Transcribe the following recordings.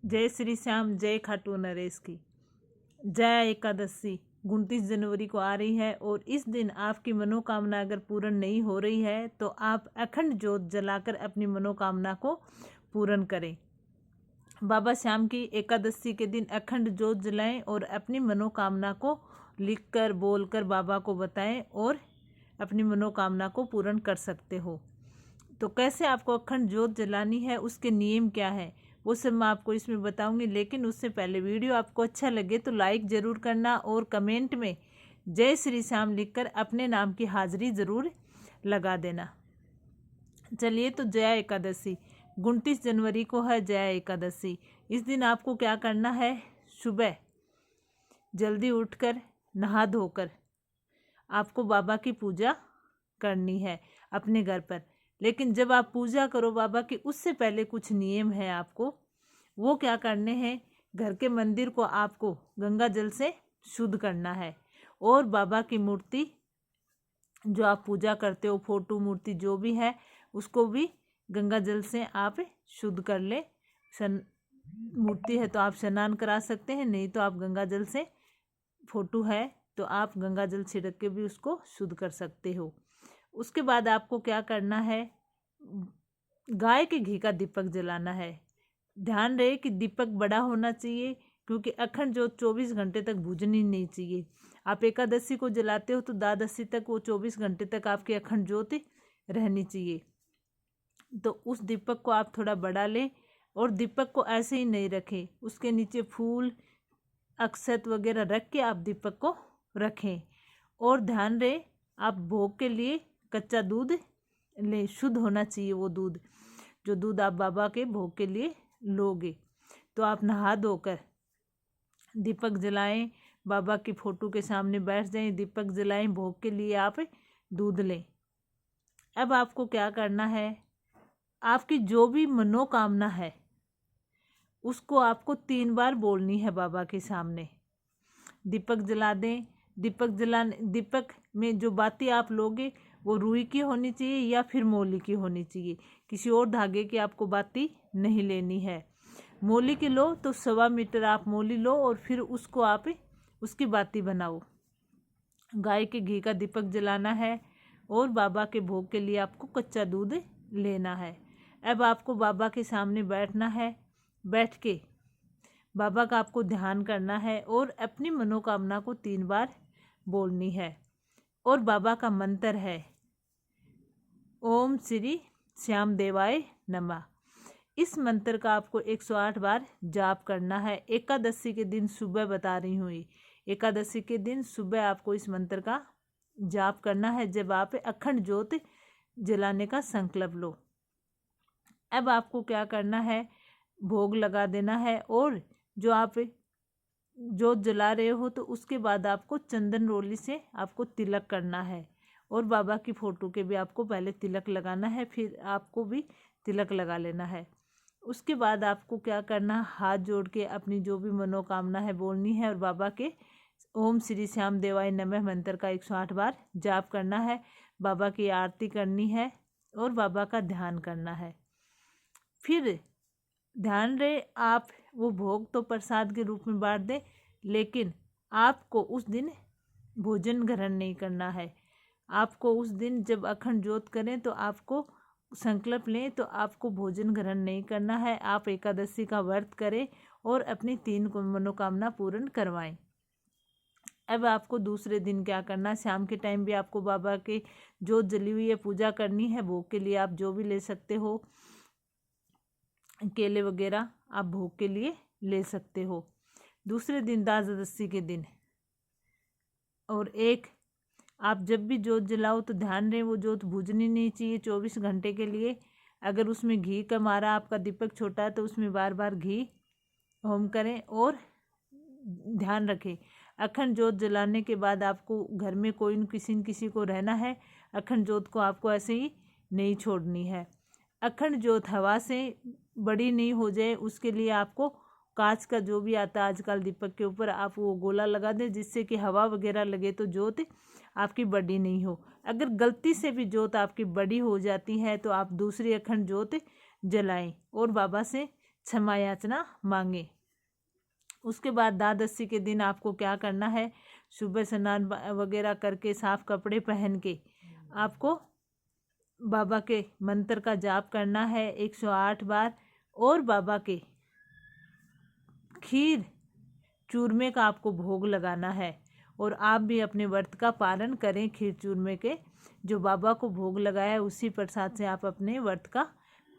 जय श्री श्याम, जय खाटू नरेश की। जय एकादशी 29 जनवरी को आ रही है और इस दिन आपकी मनोकामना अगर पूर्ण नहीं हो रही है तो आप अखंड जोत जलाकर अपनी मनोकामना को पूर्ण करें। बाबा श्याम की एकादशी के दिन अखंड जोत जलाएं और अपनी मनोकामना को लिखकर बोलकर बाबा को बताएं और अपनी मनोकामना को पूर्ण कर सकते हो। तो कैसे आपको अखंड जोत जलानी है, उसके नियम क्या है, वो सब मैं आपको इसमें बताऊंगी। लेकिन उससे पहले वीडियो आपको अच्छा लगे तो लाइक ज़रूर करना और कमेंट में जय श्री श्याम लिखकर अपने नाम की हाजिरी ज़रूर लगा देना। चलिए, तो जया एकादशी 29 जनवरी को है जया एकादशी। इस दिन आपको क्या करना है, सुबह जल्दी उठकर नहा धोकर आपको बाबा की पूजा करनी है अपने घर पर। लेकिन जब आप पूजा करो बाबा की, उससे पहले कुछ नियम है आपको, वो क्या करने हैं। घर के मंदिर को आपको गंगा जल से शुद्ध करना है और बाबा की मूर्ति जो आप पूजा करते हो, फोटो मूर्ति जो भी है, उसको भी गंगा जल से आप शुद्ध कर ले। मूर्ति है तो आप स्नान करा सकते हैं, नहीं तो आप गंगा जल से, फोटो है तो आप गंगा जल छिड़क के भी उसको शुद्ध कर सकते हो। उसके बाद आपको क्या करना है, गाय के घी का दीपक जलाना है। ध्यान रहे कि दीपक बड़ा होना चाहिए, क्योंकि अखंड जोत 24 घंटे तक बुझनी नहीं चाहिए। आप एकादशी को जलाते हो तो द्वादशी तक वो 24 घंटे तक आपकी अखंड ज्योत रहनी चाहिए। तो उस दीपक को आप थोड़ा बड़ा लें और दीपक को ऐसे ही नहीं रखें, उसके नीचे फूल अक्षत वगैरह रख के आप दीपक को रखें। और ध्यान रहे आप भोग के लिए कच्चा दूध लें, शुद्ध होना चाहिए वो दूध, जो दूध आप बाबा के भोग के लिए लोगे। तो आप नहा धोकर दीपक जलाएं, बाबा की फोटो के सामने बैठ जाएं, दीपक जलाएं, भोग के लिए आप दूध लें। अब आपको क्या करना है, आपकी जो भी मनोकामना है उसको आपको 3 बार बोलनी है बाबा के सामने। दीपक जला दें। दीपक में जो बाती आप लोगे वो रुई की होनी चाहिए या फिर मोली की होनी चाहिए। किसी और धागे की आपको बाती नहीं लेनी है। मोली की लो तो 1.25 मीटर आप मोली लो और फिर उसको आप उसकी बाती बनाओ। गाय के घी का दीपक जलाना है और बाबा के भोग के लिए आपको कच्चा दूध लेना है। अब आपको बाबा के सामने बैठना है, बैठ के बाबा का आपको ध्यान करना है और अपनी मनोकामना को 3 बार बोलनी है। और बाबा का मंत्र है ओम श्री श्याम देवाय नमः। इस मंत्र का आपको 108 बार जाप करना है। एकादशी के दिन सुबह बता रही हूँ, एकादशी के दिन सुबह आपको इस मंत्र का जाप करना है जब आप अखंड ज्योत जलाने का संकल्प लो। अब आपको क्या करना है, भोग लगा देना है और जो आप जोत जला रहे हो तो उसके बाद आपको चंदन रोली से आपको तिलक करना है और बाबा की फ़ोटो के भी आपको पहले तिलक लगाना है, फिर आपको भी तिलक लगा लेना है। उसके बाद आपको क्या करना, हाथ जोड़ के अपनी जो भी मनोकामना है बोलनी है और बाबा के ओम श्री श्याम देवाय नमः मंत्र का 108 बार जाप करना है। बाबा की आरती करनी है और बाबा का ध्यान करना है। फिर ध्यान रहे आप वो भोग तो प्रसाद के रूप में बांट दें, लेकिन आपको उस दिन भोजन ग्रहण नहीं करना है। आपको उस दिन जब अखंड ज्योत करें तो आपको संकल्प लें तो आपको भोजन ग्रहण नहीं करना है। आप एकादशी का व्रत करें और अपनी 3 मनोकामना पूर्ण करवाएं। अब आपको दूसरे दिन क्या करना, शाम के टाइम भी आपको बाबा के जोत जली हुई है पूजा करनी है। भोग के लिए आप जो भी ले सकते हो, केले वगैरह आप भोग के लिए ले सकते हो। दूसरे दिन द्वादशी के दिन और आप जब भी जोत जलाओ तो ध्यान रहे वो जोत बुझनी नहीं चाहिए 24 घंटे के लिए। अगर उसमें घी का मारा आपका दीपक छोटा है तो उसमें बार बार घी होम करें और ध्यान रखें अखंड जोत जलाने के बाद आपको घर में कोई न किसी को रहना है। अखंड जोत को आपको ऐसे ही नहीं छोड़नी है। अखंड जोत हवा से बड़ी नहीं हो जाए उसके लिए आपको कांच का जो भी आता है आजकल दीपक के ऊपर आप वो गोला लगा दें, जिससे कि हवा वगैरह लगे तो जोत आपकी बड़ी नहीं हो। अगर गलती से भी जोत आपकी बड़ी हो जाती है तो आप दूसरी अखंड जोत जलाएं और बाबा से क्षमा याचना मांगे। उसके बाद द्वादशी के दिन आपको क्या करना है, सुबह स्नान वगैरह करके साफ कपड़े पहन के आपको बाबा के मंत्र का जाप करना है 108 बार, और बाबा के खीर चूरमे का आपको भोग लगाना है। और आप भी अपने व्रत का पालन करें, खीर चूरमे के जो बाबा को भोग लगाया है उसी प्रसाद से आप अपने व्रत का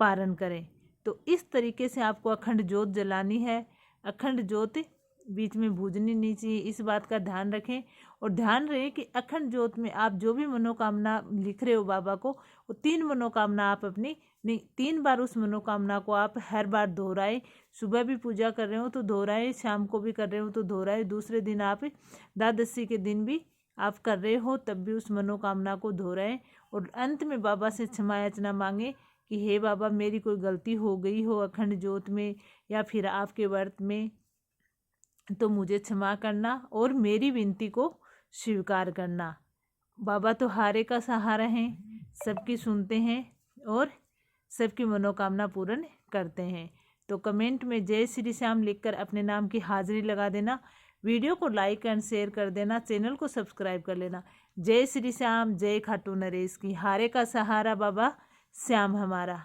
पालन करें। तो इस तरीके से आपको अखंड ज्योत जलानी है। अखंड ज्योत बीच में बुझनी नहीं चाहिए, इस बात का ध्यान रखें। और ध्यान रहे कि अखंड ज्योत में आप जो भी मनोकामना लिख रहे हो बाबा को, वो 3 मनोकामना आप अपनी नहीं 3 बार उस मनोकामना को आप हर बार दोहराए। सुबह भी पूजा कर रहे हो तो दोहराए, शाम को भी कर रहे हो तो दोहराए, दूसरे दिन आप द्वादशी के दिन भी आप कर रहे हो तब भी उस मनोकामना को दोहराए। और अंत में बाबा से क्षमा याचना मांगे कि हे बाबा, मेरी कोई गलती हो गई हो अखंड ज्योत में या फिर आपके व्रत में, तो मुझे क्षमा करना और मेरी विनती को स्वीकार करना। बाबा तो हारे का सहारा हैं, सबकी सुनते हैं और सबकी मनोकामना पूर्ण करते हैं। तो कमेंट में जय श्री श्याम लिखकर अपने नाम की हाजिरी लगा देना। वीडियो को लाइक एंड शेयर कर देना, चैनल को सब्सक्राइब कर लेना। जय श्री श्याम, जय खाटू नरेश की। हारे का सहारा बाबा श्याम हमारा।